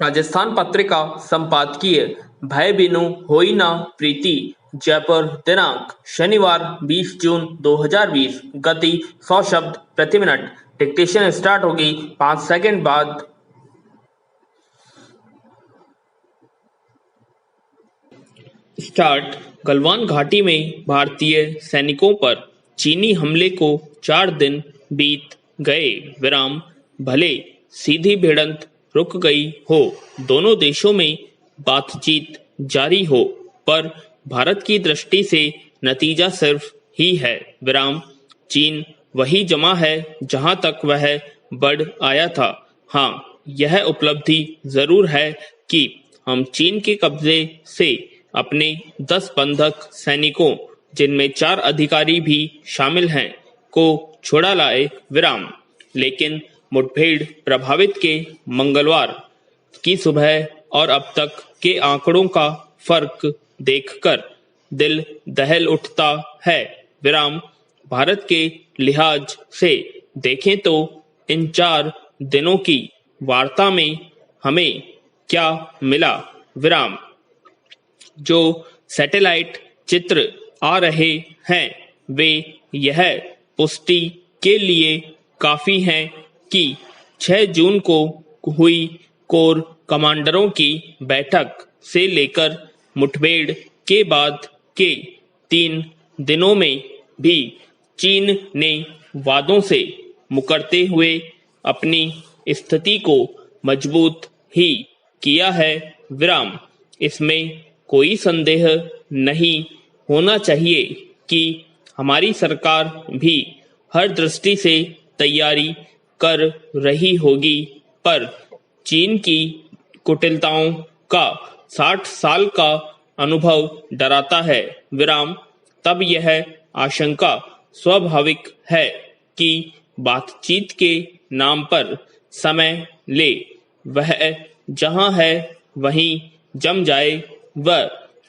राजस्थान पत्रिका संपादकीय भय बिनु होई ना प्रीति, जयपुर, दिनांक शनिवार 20 जून 2020। गति 100 शब्द प्रति मिनट। डिक्टेशन स्टार्ट होगी 5 सेकंड बाद। स्टार्ट। गलवान घाटी में भारतीय सैनिकों पर चीनी हमले को 4 दिन बीत गए। विराम। भले सीधी भिड़ंत रुक गई हो, दोनों देशों में बातचीत जारी हो, पर भारत की दृष्टि से नतीजा सिर्फ ही है विराम। चीन वही जमा है जहां तक वह बढ़ आया था। हाँ, यह उपलब्धि जरूर है कि हम चीन के कब्जे से अपने 10 बंधक सैनिकों, जिनमें 4 अधिकारी भी शामिल हैं, को छुड़ा लाए विराम। लेकिन मुठभेड़ प्रभावित के मंगलवार की सुबह और अब तक के आंकड़ों का फर्क देखकर दिल दहल उठता है विराम। भारत के लिहाज से देखें तो इन 4 दिनों की वार्ता में हमें क्या मिला विराम। जो सैटेलाइट चित्र आ रहे हैं वे यह पुष्टि के लिए काफी हैं कि 6 जून को हुई कोर कमांडरों की बैठक से लेकर मुठभेड़ के बाद के 3 दिनों में भी चीन ने वादों से मुकरते हुए अपनी स्थिति को मजबूत ही किया है विराम। इसमें कोई संदेह नहीं होना चाहिए कि हमारी सरकार भी हर दृष्टि से तैयारी कर रही होगी, पर चीन की कुटिलताओं का 60 साल का अनुभव डराता है विराम। तब यह आशंका स्वाभाविक है कि बातचीत के नाम पर समय ले वह जहां है वहीं जम जाए व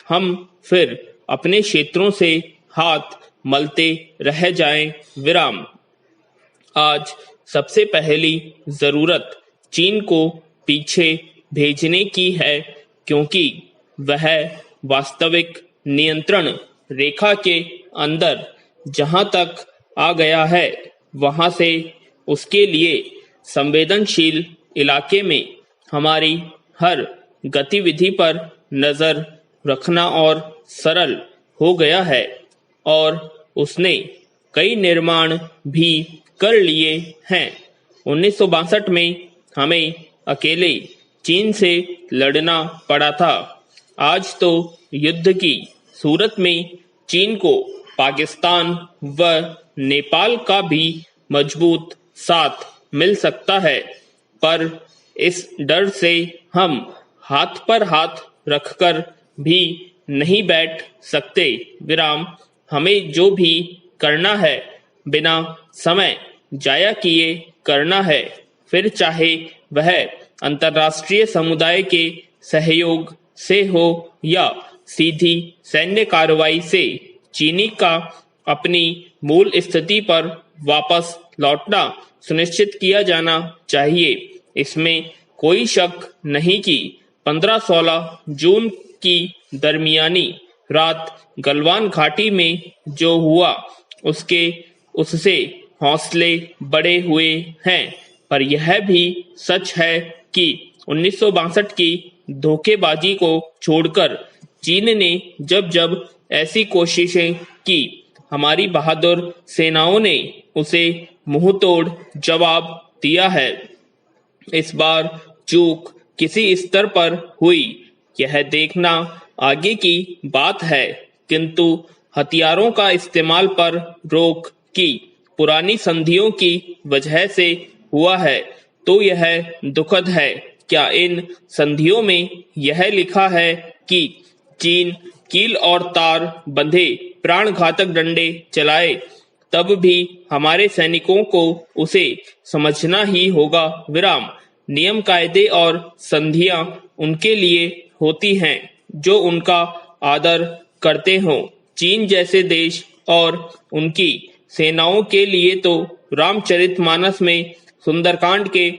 हम फिर अपने क्षेत्रों से हाथ मलते रह जाएं विराम। आज सबसे पहली जरूरत चीन को पीछे भेजने की है, क्योंकि वह वास्तविक नियंत्रण रेखा के अंदर जहां तक आ गया है, वहां से उसके लिए संवेदनशील इलाके में हमारी हर गतिविधि पर नजर रखना और सरल हो गया है, और उसने कई निर्माण भी कर लिए हैं। 1962 में हमें अकेले चीन से लड़ना पड़ा था। आज तो युद्ध की सूरत में चीन को पाकिस्तान व नेपाल का भी मजबूत साथ मिल सकता है, पर इस डर से हम हाथ पर हाथ रखकर भी नहीं बैठ सकते विराम। हमें जो भी करना है बिना समय जाया किए करना है, फिर चाहे वह अंतर्राष्ट्रीय समुदाय के सहयोग से हो या सीधी सैन्य कार्रवाई से। चीनी का अपनी मूल स्थिति पर वापस लौटना सुनिश्चित किया जाना चाहिए। इसमें कोई शक नहीं कि 15-16 जून की दरमियानी रात गलवान घाटी में जो हुआ उससे हौसले बढ़े हुए हैं, पर यह भी सच है कि 1962 की धोखेबाजी को छोड़कर चीन ने जब जब ऐसी कोशिशें की, हमारी बहादुर सेनाओं ने उसे मुंहतोड़ जवाब दिया है। इस बार चूक किसी स्तर पर हुई यह देखना आगे की बात है, किंतु हथियारों का इस्तेमाल पर रोक की पुरानी संधियों की वजह से हुआ है, तो यह दुखद है। क्या इन संधियों में यह लिखा है कि चीन कील और तार बंधे प्राणघातक डंडे चलाए, तब भी हमारे सैनिकों को उसे समझना ही होगा विराम। नियम कायदे और संधियां उनके लिए होती हैं जो उनका आदर करते हों। चीन जैसे देश और उनकी सेनाओं के लिए तो रामचरितमानस में सुंदरकांड के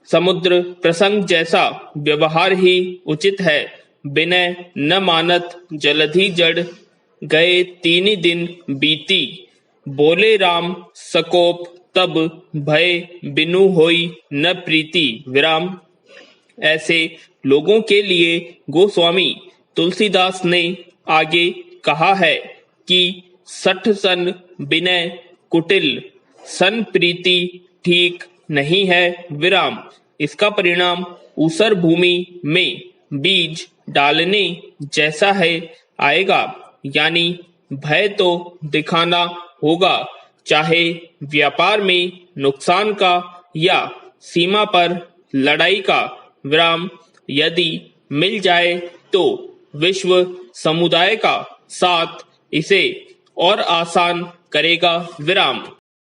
समुद्र प्रसंग जैसा व्यवहार ही उचित है। विनय न मानत जलधि जड़, गए 3 दिन बीती। बोले राम सकोप तब, भय बिनु होई न प्रीति। विराम। ऐसे लोगों के लिए गोस्वामी तुलसीदास ने आगे कहा है कि 60 सन विनय कुटिल, सन प्रीति ठीक नहीं है। विराम। इसका परिणाम ऊसर भूमि में बीज डालने जैसा है आएगा, यानी भय तो दिखाना होगा, चाहे व्यापार में नुकसान का या सीमा पर लड़ाई का। विराम। यदि मिल जाए तो विश्व समुदाय का साथ इसे और आसान करेगा। विराम।